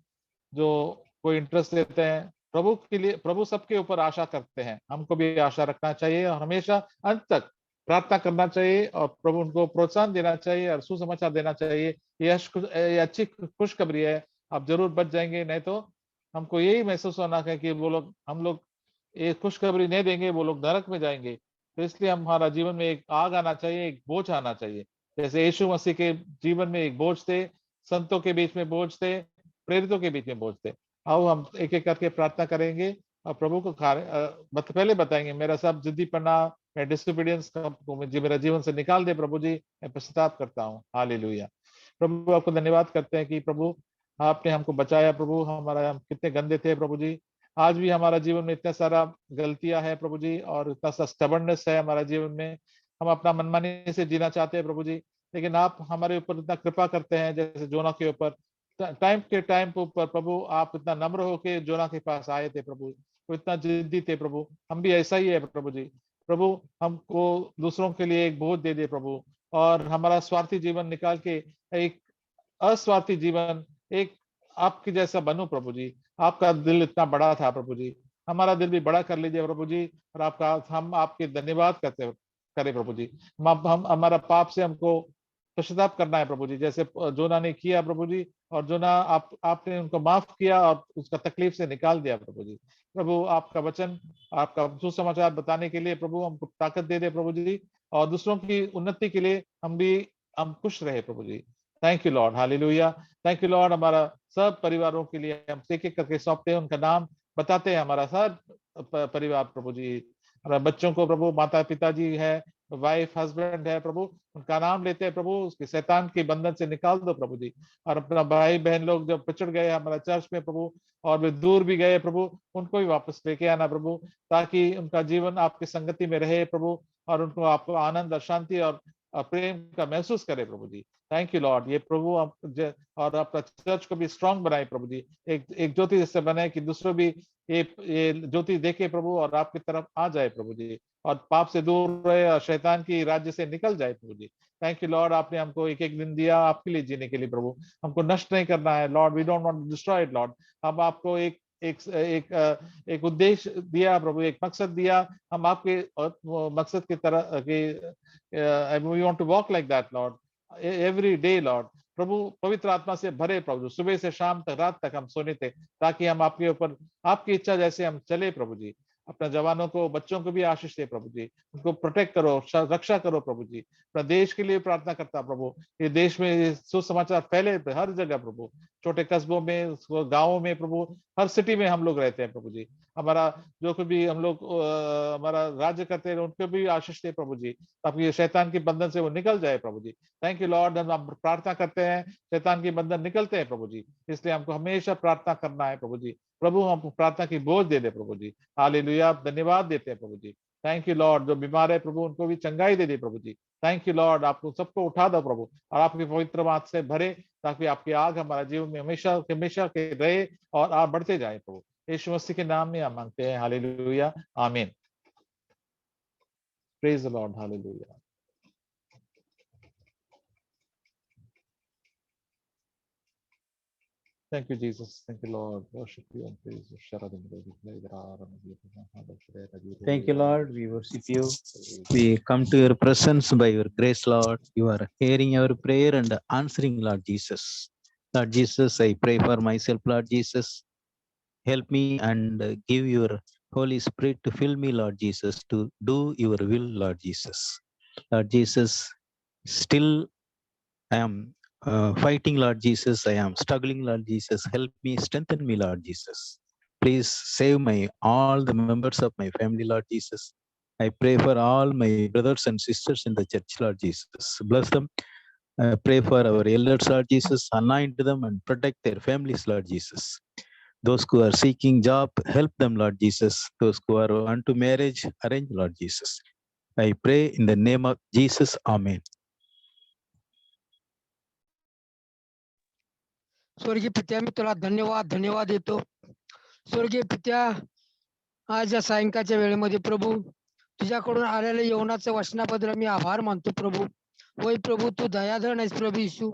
जो कोई इंटरेस्ट लेते हैं प्रभु के लिए। प्रभु सबके ऊपर आशा करते हैं, हमको भी आशा रखना चाहिए और हमेशा अंत तक प्रार्थना करना चाहिए और प्रभु उनको प्रोत्साहन देना चाहिए और सुसमाचार देना चाहिए। ये अच्छी खुशखबरी है, आप जरूर बच जाएंगे, नहीं तो हमको यही महसूस होना है कि वो लोग, हम लोग ये खुशखबरी नहीं देंगे, वो लोग नरक में जाएंगे। तो इसलिए हमारा जीवन में एक आग आना चाहिए, एक बोझ आना चाहिए। जैसे यीशु मसीह के जीवन में एक बोझ थे, संतों के बीच में बोझ थे, प्रेरितों के बीच में बोझ थे। आओ हम एक एक करके प्रार्थना करेंगे और प्रभु को पहले बताएंगे, मेरा सब जिद्दीपना, मैं डिसोबीडियंस को मेरा जीवन से निकाल दे प्रभु जी, मैं पश्चाताप करता हूँ। हालेलुया। प्रभु आपको धन्यवाद करते हैं कि प्रभु आपने हमको बचाया। प्रभु हमारा, हम कितने गंदे थे प्रभु जी, आज भी हमारा जीवन में इतना सारा गलतियां है प्रभु जी, और इतना सा स्टबर्ननेस है हमारा जीवन में, हम अपना मनमानी से जीना चाहते हैं प्रभु जी, लेकिन आप हमारे ऊपर इतना कृपा करते हैं, जैसे जोना के ऊपर टाइम के टाइम के ऊपर प्रभु आप इतना नम्र होके जोना के पास आए थे प्रभु, वो इतना जिद्दी थे प्रभु, हम भी ऐसा ही है प्रभु जी। प्रभु हमको दूसरों के लिए एक बोझ दे दे प्रभु, और हमारा स्वार्थी जीवन निकाल के एक अस्वार्थी जीवन, एक आपके जैसा बनूं प्रभु जी। आपका दिल इतना बड़ा था प्रभु जी, हमारा दिल भी बड़ा कर लीजिए प्रभु जी, और आपका हम आपके धन्यवाद करते करें प्रभु जी। हम हमारा पाप से हमको पश्चाताप करना है प्रभु जी, जैसे जोना ने किया प्रभु जी, और जोना आपने उनको माफ किया और उसका तकलीफ से निकाल दिया प्रभु जी। प्रभु आपका वचन, आपका सुसमाचार बताने के लिए प्रभु हमको ताकत दे दे प्रभु जी, और दूसरों की उन्नति के लिए हम खुश रहे प्रभु जी। Thank you lord, hallelujah. Thank you lord. हमारा सब परिवारों के लिए हम एक एक करके सौंपते हैं, उनका नाम बताते हैं, हमारा सब परिवार प्रभु जी, हमारे बच्चों को प्रभु, माता पिताजी है, वाइफ हस्बैंड है प्रभु, उनका नाम लेते हैं प्रभु, उसके शैतान के बंधन से निकाल दो प्रभु जी। और अपना भाई बहन लोग जब पिछड़ गए हमारा चर्च में प्रभु, और वे दूर भी गए प्रभु, उनको भी वापस लेके आना प्रभु, ताकि उनका जीवन आपकी संगति में रहे प्रभु, और उनको आपको आनंद और शांति और प्रेम का महसूस करे प्रभु जी। Thank you lord. ये प्रभु और आपका चर्च को भी स्ट्रांग बनाए प्रभु जी, एक ज्योति जैसे बनाए कि दूसरों भी ये ज्योति देखे प्रभु और आपकी तरफ आ जाए प्रभु जी, और पाप से दूर रहे और शैतान की राज्य से निकल जाए प्रभु जी। थैंक यू लॉर्ड, आपने हमको एक एक दिन दिया आपके लिए जीने के लिए प्रभु, हमको नष्ट नहीं करना है Lord, we don't want to destroy it Lord. हम आपको एक एक एक एक उद्देश्य दिया प्रभु, एक मकसद दिया, हम आपके मकसद की तरह we want to walk like that Lord every day Lord, प्रभु पवित्र आत्मा से भरे प्रभु, सुबह से शाम तक, रात तक हम सोने थे, ताकि हम आपके ऊपर, आपकी इच्छा जैसे हम चले प्रभु जी। अपने जवानों को, बच्चों को भी आशीष दे प्रभु जी, उनको प्रोटेक्ट करो, रक्षा करो प्रभु जी। अपने देश के लिए प्रार्थना करता प्रभु, ये देश में सुसमाचार फैले हर जगह प्रभु, छोटे कस्बों में, गाँवों में प्रभु, हर सिटी में हम लोग रहते हैं प्रभु जी। हमारा जो कोई भी हम लोग हमारा राज्य करते हैं, उनको भी आशीष दे प्रभु जी, ताकि ये शैतान के बंधन से वो निकल जाए प्रभु जी। थैंक यू लॉर्ड, हम प्रार्थना करते हैं, शैतान के बंधन निकलते हैं प्रभु जी, इसलिए हमको हमेशा प्रार्थना करना है प्रभु जी। प्रभु हम प्रार्थना की बोझ दे दे प्रभु जी। हालेलुया, धन्यवाद देते हैं प्रभु जी। थैंक यू लॉर्ड, जो बीमार है प्रभु उनको भी चंगाई दे दे प्रभु जी। थैंक यू लॉर्ड, आपको सबको उठा दो प्रभु, और आपकी पवित्र बात से भरे, ताकि आपकी आग हमारा जीवन में हमेशा हमेशा के रहे और आप बढ़ते जाए प्रभु। यीशु मसीह के नाम में हम मांगते हैं, हालेलुया, आमीन। Praise the Lord, hallelujah. Thank you, Jesus. Thank you, Lord. Worship you and praise you. Thank you, Lord. We worship you. We come to your presence by your grace, Lord. You are hearing our prayer and answering, Lord Jesus. Lord Jesus, I pray for myself, Lord Jesus. Help me and give your Holy Spirit to fill me, Lord Jesus, to do your will, Lord Jesus. Lord Jesus, still I am fighting, Lord Jesus. I am struggling, Lord Jesus. Help me, strengthen me, Lord Jesus. Please save all the members of my family, Lord Jesus. I pray for all my brothers and sisters in the church, Lord Jesus. Bless them. I pray for our elders, Lord Jesus. Anoint them and protect their families, Lord Jesus. Those who are seeking job, help them, Lord Jesus. Those who are unto marriage, arrange, Lord Jesus. I pray in the name of Jesus. Amen. स्वर्गीय पित्या, मी तुला धन्यवाद देतो. स्वर्गीय पित्या, आज या सायंकाळच्या वेळेमध्ये प्रभू तुझ्याकडून आलेल्या यवनाचं वचनाबद्दल मी आभार मानतो प्रभू. होय प्रभू, तू दयाधन आहेस प्रभू येशू,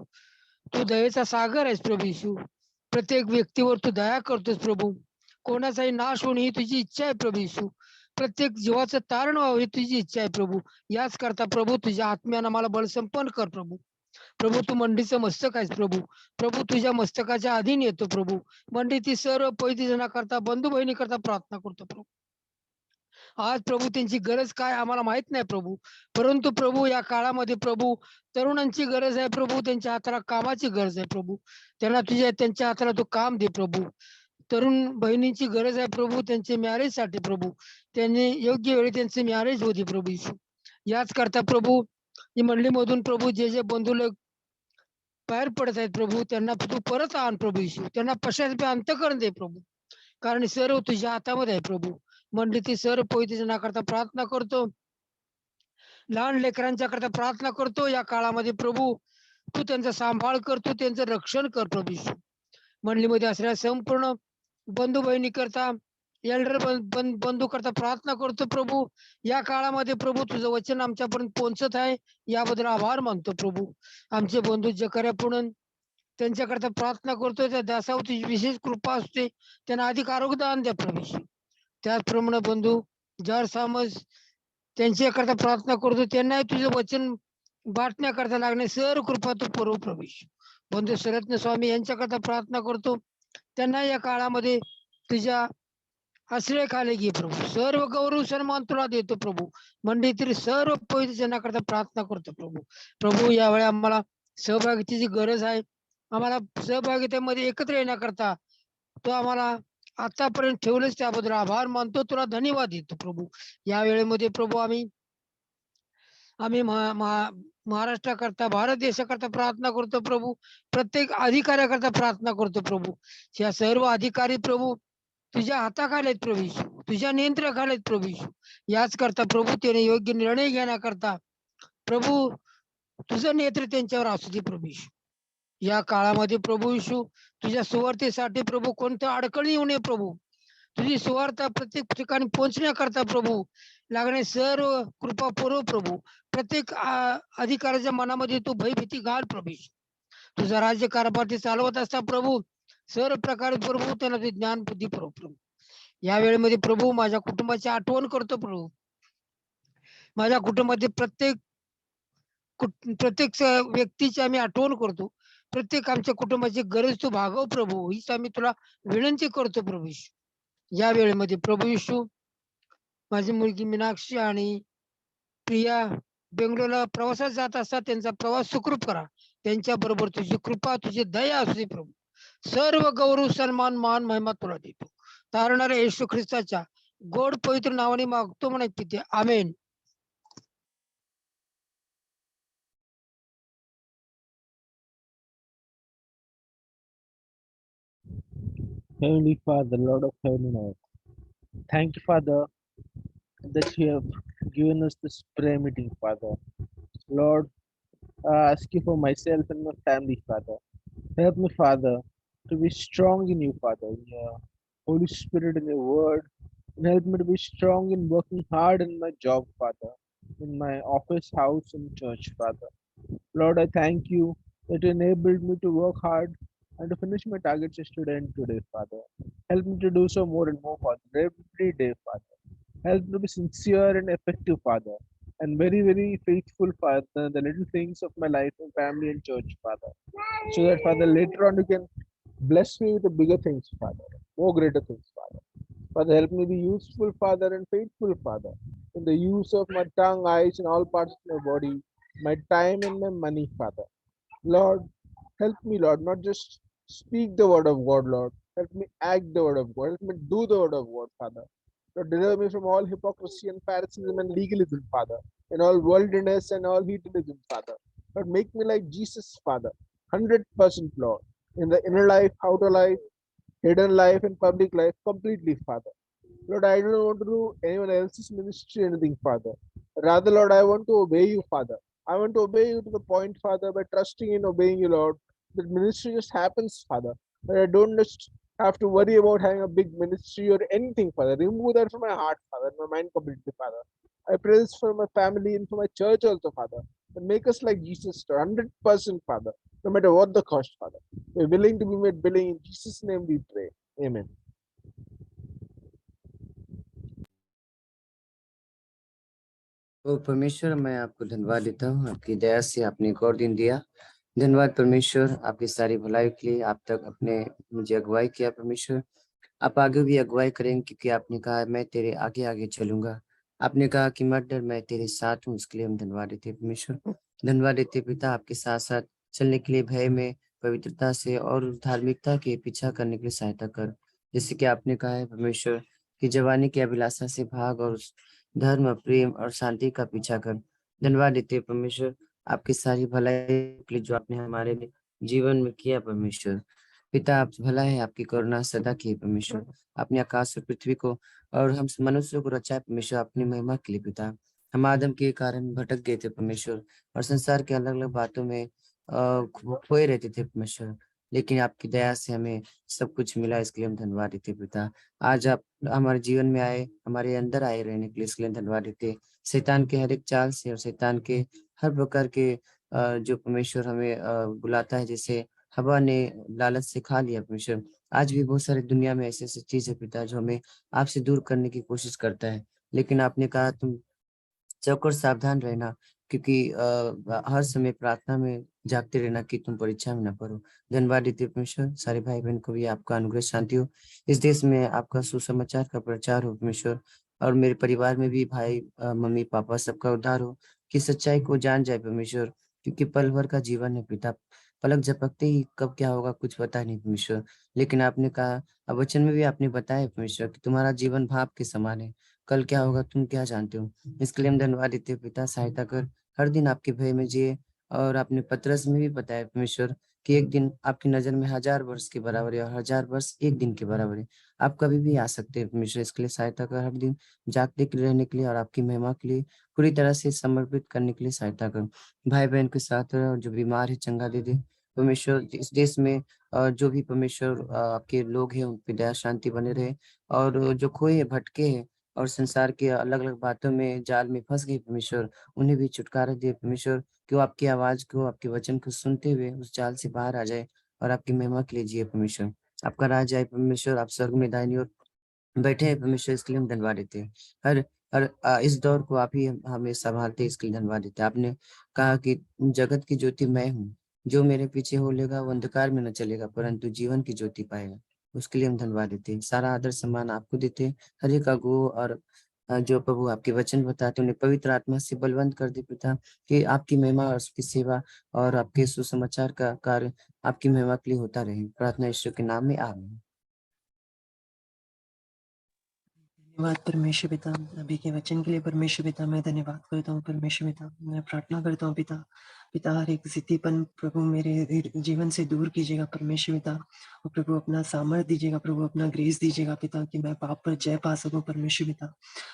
तू दयेचा सागर आहेस प्रभू येशू. प्रत्येक व्यक्तीवर तू दया करतोस प्रभू. कोणाचाही नाश होणे ही तुझी इच्छा आहे प्रभू येशू. प्रत्येक जीवाचं तारण व्हावं ही तुझी इच्छा आहे प्रभू. याच करता प्रभू तुझ्या आत्म्यानं मला बळ संपन्न कर प्रभू. प्रभू, तू मंडीचं मस्तक आहेस प्रभू. प्रभू, तुझ्या मस्तकाच्या अधीन येतो प्रभू. मंडीतील सर्व पैदी जणांकरता, बंधू बहिणी करता प्रार्थना करतो प्रभू. आज प्रभू त्यांची गरज काय आम्हाला माहित नाही प्रभू, परंतु प्रभू या काळामध्ये प्रभू तरुणांची गरज आहे प्रभू. त्यांच्या हाताला कामाची गरज आहे प्रभू. त्यांच्या हाताला तू काम दे प्रभू. तरुण बहिणींची गरज आहे प्रभू, त्यांचे मॅरेजसाठी प्रभू. त्यांनी योग्य वेळी त्यांचे मॅरेज होते प्रभू येशू. याच करता प्रभू या मंडळीमधून प्रभू जे बंधू लोक बाहेर पडत आहेत प्रभू, त्यांना तू परत आण प्रभू येशू. त्यांना पश्चाताप अंतःकरण दे प्रभू, कारण सर्व तुझ्या हातामध्ये आहे प्रभू. मंडळीतील सर्व पवित्र करता प्रार्थना करतो. लहान लेकरांच्या करता प्रार्थना करतो. या काळामध्ये प्रभू तू त्यांचा सांभाळ करतो, त्यांचं रक्षण कर प्रभू येशू. मंडळीमध्ये असलेल्या संपूर्ण बंधू बहिणी करता, एल्डर बंधू करता प्रार्थना करतो प्रभू. या काळामध्ये प्रभू तुझं वचन आमच्यापर्यंत पोहोचत आहे, याबद्दल आभार मानतो प्रभू. आमचे बंधू जकर्या पुणन त्यांच्याकरता प्रार्थना करतो, त्या दासावर तुझी विशेष कृपा असते, त्यांना अधिक आरोग्य दान द्या प्रभू. त्याचप्रमाणे बंधू जर समज त्यांच्याकरता प्रार्थना करतो, त्यांनाही तुझं वचन वाटण्याकरता लागणे सर्व कृपा तू पुरव प्रभू. बंधू शरत्न स्वामी यांच्याकरता प्रार्थना करतो, त्यांना या काळामध्ये तुझ्या आश्रयाखाली घे प्रभू. सर्व गौरव सन्मान तुला देतो प्रभू. मंडळीतील सर्व पवित्र जनाकरता प्रार्थना करतो प्रभू. प्रभू यावेळी आम्हाला सहभागितेची गरज आहे. आम्हाला सहभागितेमध्ये एकत्र येण्याकरता तो आम्हाला आतापर्यंत ठेवलेच, त्याबद्दल आभार मानतो, तुला धन्यवाद देतो प्रभू. या वेळेमध्ये प्रभू आम्ही महाराष्ट्राकरता, भारत देशाकरता प्रार्थना करतो प्रभू. प्रत्येक अधिकाऱ्याकरता प्रार्थना करतो प्रभू. या सर्व अधिकारी प्रभू तुझ्या हाताखाली आहेत प्रभू, तुझ्या नियंत्रणाखाली आहेत प्रभू. याच करता प्रभू त्याने योग्य निर्णय घेण्याकरता प्रभू तुझं नेतृत्व त्यांच्यावर असू दे प्रभू. या काळामध्ये प्रभू येशू तुझ्या सुवार्थेसाठी प्रभू कोणतं अडचणी येऊ नये प्रभू. तुझी सुवार्थ प्रत्येक ठिकाणी पोहोचण्याकरता प्रभू लागणे सर्व कृपा पुरव प्रभू. प्रत्येक अधिकाऱ्याच्या मनामध्ये तू भयभीती घाल प्रभू. तुझा राज्य कारभार चालवत असता प्रभू सर्व प्रकारे प्रभू त्यांना ते ज्ञान बुद्धी पुरव प्रभू. या वेळेमध्ये प्रभू माझ्या कुटुंबाची आठवण करतो प्रभू. माझ्या कुटुंबातील प्रत्येक व्यक्तीची आम्ही आठवण करतो. प्रत्येक आमच्या कुटुंबाची गरज तू भागव प्रभू, हीच आम्ही तुला विनंती करतो प्रभू येशू. या वेळेमध्ये प्रभू येशू, माझी मुलगी मीनाक्षी आणि प्रिया बेंगलोरला प्रवासात जात असतात, त्यांचा प्रवास सुखरूप करा. त्यांच्या बरोबर तुझी कृपा, तुझी दया असू दे प्रभू. सर्व गौरव सन्मान मान महिमा तुला देतो, तारणाऱ्या येशू ख्रिस्ताच्या गोड पवित्र नावाने मागतो म्हणे पिते, आमेन. Heavenly Father, Lord of heaven and earth, thank you, Father, that you have given us this prayer meeting, Father. Lord, I ask you for myself and my family, Father. Help me, Father, to be strong in you, Father, in your Holy Spirit, in your word, and help me to be strong in working hard in my job, Father, in my office, house, and church, Father. Lord, I thank you that you enabled me to work hard and to finish my targets yesterday and today, Father. Help me to do so more and more, Father, every day, Father. Help me to be sincere and effective, Father, and very, very faithful, Father, the little things of my life and family and church, Father. So that, Father, later on you can bless me with the bigger things, Father, more greater things, Father. Father, help me be useful, Father, and faithful, Father, in the use of my tongue, eyes, and all parts of my body, my time and my money, Father. Lord, help me, Lord, not just speak the word of God, Lord. Help me act the word of God. Help me do the word of God, Father. Lord, deliver me from all hypocrisy and Phariseeism and legalism, Father, and all worldliness and all hedonism, Father. Lord, make me like Jesus, Father, 100%, Lord, in the inner life, outer life, hidden life, and public life, completely, Father. Lord, I don't want to do anyone else's ministry, anything, Father. Rather, Lord, I want to obey you, Father. I want to obey you to the point, Father, by trusting in obeying you, Lord. That ministry just happens, Father. But I don't just have to worry about having a big ministry or anything, Father. Remove that from my heart, Father, my mind completely, Father. I pray this for my family and for my church also, Father. And make us like Jesus, 100%, Father, no matter what the cost, Father. We're willing to be made willing. In Jesus' name we pray. Amen. तो परमेश्वर, मैं आपको धन्यवाद देता हूँ, आपकी दया से आपने एक और दिन दिया। धन्यवाद परमेश्वर, आपकी सारी भलाई के लिए। आप तक अपने मुझे अगुवाई किया परमेश्वर, आप आगे भी अगुवाई करेंगे, क्योंकि आपने कहा मैं तेरे आगे आगे चलूंगा। आपने कहा कि मत डर, मैं तेरे साथ हूँ। इसके लिए हम धन्यवाद देते हैं परमेश्वर। धन्यवाद देते पिता, आपके साथ साथ चलने के लिए भय में, पवित्रता से और धार्मिकता के पीछा करने के लिए सहायता कर। जैसे कि आपने कहा है परमेश्वर कि जवानी की अभिलाषा से भाग और धर्म, प्रेम और शांति का पीछा कर। धन्यवाद देते हैं परमेश्वर, आपकी सारी भलाई के लिए जो आपने हमारे जीवन में किया परमेश्वर। पिता, आप भला है, आपकी करुणा सदा की है परमेश्वर। अपने आकाश और पृथ्वी को और हम मनुष्यों को रचा है परमेश्वर, अपनी महिमा के लिए पिता। हम आदम के कारण भटक गए थे परमेश्वर, और संसार के अलग अलग बातों में खोए रहते थे परमेश्वर, लेकिन आपकी दया से हमें सब कुछ मिला। इसके लिए हम धन्यवाद देते हैं पिता। आज आप हमारे जीवन में आए, हमारे अंदर आए रहने के लिए, इसके लिए धन्यवाद देते हैं। शैतान के हर एक चाल से और शैतान के हर प्रकार के जो परमेश्वर हमें बुलाता है, जैसे हवा ने लालच से खा लिया परमेश्वर। आज भी बहुत सारी दुनिया में ऐसे ऐसे चीज है पिता जो हमें आपसे दूर करने की कोशिश करता है, लेकिन आपने कहा तुम चौकस और सावधान रहना, क्योंकि हर समय प्रार्थना में जागते रहना कि तुम परीक्षा में न पड़ो। धन्यवाद देते परमेश्वर, सारे भाई बहन को भी आपका अनुग्रह शांति हो। इस देश में आपका सुसमाचार का प्रचार हो परमेश्वर, और मेरे परिवार में भी भाई मम्मी पापा सबका उद्धार हो, कि सच्चाई को जान जाए परमेश्वर, क्योंकि पल भर का जीवन है पिता। पलक झपकते ही कब क्या होगा कुछ पता नहीं परमेश्वर, लेकिन आपने कहा, अब वचन में भी आपने बताया परमेश्वर कि तुम्हारा जीवन भाप के समान है, कल क्या होगा तुम क्या जानते हो। इसके लिए हम धन्यवाद देते हैं पिता, सहायता कर हर दिन आपके भय में जिए। और आपने पतरस में भी बताया परमेश्वर कि एक दिन आपकी नजर में 1000 वर्ष के बराबर है, और 1000 वर्ष एक दिन के बराबर है। आप कभी भी आ सकते हैं परमेश्वर, इसके लिए सहायता कर हर दिन जागते के लिए रहने के लिए, और आपकी महिमा के लिए पूरी तरह से समर्पित करने के लिए सहायता कर। भाई बहन के साथ रहो, जो बीमार है चंगा दे दे परमेश्वर। इस देश में जो भी परमेश्वर आपके लोग हैं उन पे दया शांति बने रहे, और जो खोए हैं भटके हैं और संसार के अलग अलग बातों में जाल में फंस गए परमेश्वर, उन्हें भी छुटकारा दे परमेश्वर, कि वो आपकी आवाज को, आपके वचन को सुनते हुए उस जाल से बाहर आ जाए और आपकी महिमा के लिए जिए परमेश्वर। आपका राज आए परमेश्वर, आप स्वर्ग में दाहिनी ओर बैठे हैं परमेश्वर, इसके लिए हम धन्यवाद देते हैं। हर हर इस दौर को आप ही हमें संभालते हैं, इसके लिए धन्यवाद देते हैं। आपने कहा कि जगत की ज्योति मैं हूँ, जो मेरे पीछे हो लेगा वो अंधकार में न चलेगा परंतु जीवन की ज्योति पाएगा। उसके लिए हम धन्यवाद देते हैं। सारा आदर सम्मान आपको देते हैं। हर एक अगुओं और जो प्रभु आपके वचन बताते उन्हें पवित्र आत्मा से बलवंत कर दे पिता, कि आपकी महिमा और उसकी सेवा और आपके सुसमाचार का कार्य आपकी महिमा के लिए होता रहे। प्रार्थना ईश्वर के नाम में आमीन। धन्यवाद परमेश्वर पिता, अभी के वचन के लिए परमेश्वर पिता मैं धन्यवाद करता हूँ। परमेश्वर पिता मैं प्रार्थना करता हूँ पिता, पिता हर एक जिद्दीपन प्रभु मेरे जीवन से दूर कीजिएगा परमेश्वर पिता, और प्रभु अपना सामर्थ्य दीजिएगा, प्रभु अपना ग्रेस दीजिएगा पिता, कि मैं पाप पर जय पा सकूं परमेश्वर पिता।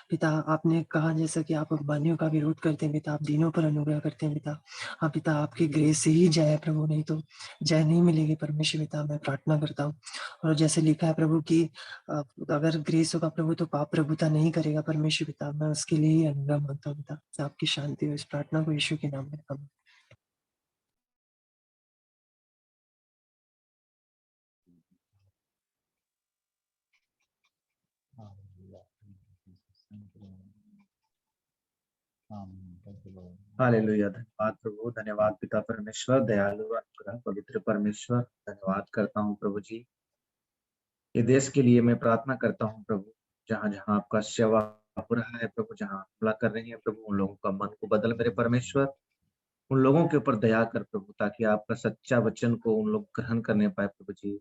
पिता आपने कहा जैसा कि आप अज्ञानियों का विरोध करते हैं पिता, आप दीनों पर अनुग्रह करते हैं पिता। हाँ पिता आपकी ग्रेस से ही जय है प्रभु, नहीं तो जय नहीं मिलेगी परमेश्वर पिता। मैं प्रार्थना करता हूँ और जैसे लिखा है प्रभु की अगर ग्रेस होगा प्रभु तो पाप प्रभुता नहीं करेगा परमेश्वर पिता। मैं उसके लिए ही अनुग्रह मांगता हूँ पिता, आपकी शांति हो। इस प्रार्थना को यीशु के नाम में आमीन। Hallelujah. Thank you, Lord. Amen. Thank you, Lord. Hallelujah. धन्यवाद प्रभु, धन्यवाद पिता परमेश्वर, दयालु अनुग्रह पवित्र परमेश्वर, धन्यवाद करता हूँ प्रभु जी। ये देश के लिए मैं प्रार्थना करता हूँ प्रभु, जहाँ जहाँ आपका सेवा हो रहा है प्रभु, जहाँ हमला कर रही है प्रभु, उन लोगों का मन को बदल मेरे परमेश्वर। उन लोगों के ऊपर दया कर प्रभु, ताकि आपका सच्चा वचन को उन लोग ग्रहण करने पाए प्रभु जी।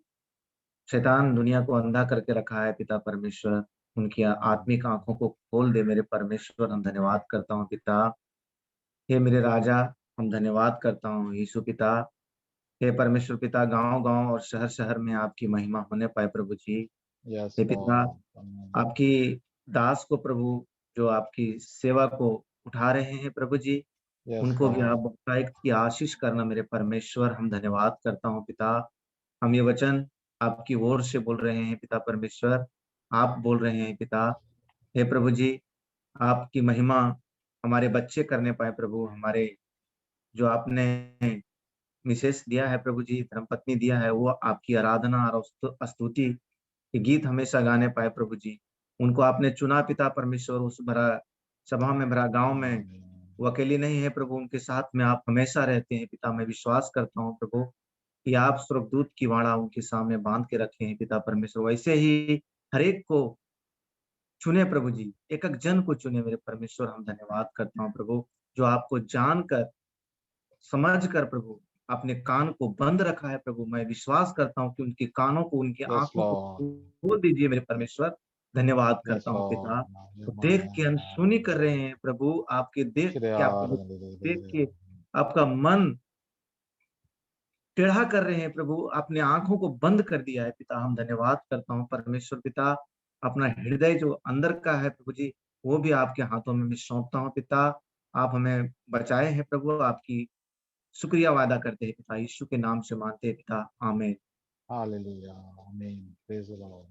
शैतान दुनिया को अंधा करके रखा है पिता परमेश्वर, उनकी आत्मिक आंखों को खोल दे मेरे परमेश्वर। हम धन्यवाद करता हूँ पिता, हे मेरे राजा, हम धन्यवाद करता हूँ यीशु पिता। हे परमेश्वर पिता, गांव गांव और शहर शहर में आपकी महिमा होने पाए प्रभु जी। Yes, हे पिता, Lord. Amen. आपकी दास को प्रभु, जो आपकी सेवा को उठा रहे हैं प्रभु जी, Yes, उनको भी Lord. आप बहुतायत की आशीष करना मेरे परमेश्वर। हम धन्यवाद करता हूँ पिता। हम ये वचन आपकी ओर से बोल रहे हैं पिता परमेश्वर, आप बोल रहे हैं पिता। हे प्रभु जी, आपकी महिमा हमारे बच्चे करने पाए प्रभु, हमारे जो आपने विशेष दिया है प्रभु जी, धर्मपत्नी दिया है, वो आपकी आराधना और स्तुति के गीत हमेशा गाने पाए प्रभु जी। उनको आपने चुना पिता परमेश्वर, उस भरा सभा में, भरा गांव में वो अकेली नहीं है प्रभु, उनके साथ में आप हमेशा रहते हैं पिता। मैं विश्वास करता हूँ प्रभु कि आप स्वर्गदूत की वाड़ा उनके सामने बांध के रखे हैं पिता परमेश्वर। वैसे ही हर एक को चुने प्रभु जी, एक एक जन को चुने मेरे परमेश्वर। हम धन्यवाद करता हूँ प्रभु, जो आपको जानकर समझ कर प्रभु अपने कान को बंद रखा है प्रभु। मैं विश्वास करता हूँ कि उनके कानों को, उनकी Yes, आंखों को Lord. खोल दीजिए मेरे परमेश्वर। धन्यवाद Yes, करता हूँ Lord. पिता। तो देख के अनसुनी कर रहे हैं प्रभु, आपके देख के, आपका देख के आपका मन टेढ़ा कर रहे हैं प्रभु, अपने आंखों को बंद कर दिया है पिता। हम धन्यवाद करता हूँ परमेश्वर पिता। अपना हृदय जो अंदर का है प्रभु जी, वो भी आपके हाथों में मैं सौंपता हूँ पिता। आप हमें बचाए हैं प्रभु, आपकी शुक्रिया वादा करते हैं पिता, यीशु के नाम से मानते हैं पिता, आमीन। Hallelujah. Amen. Praise the Lord.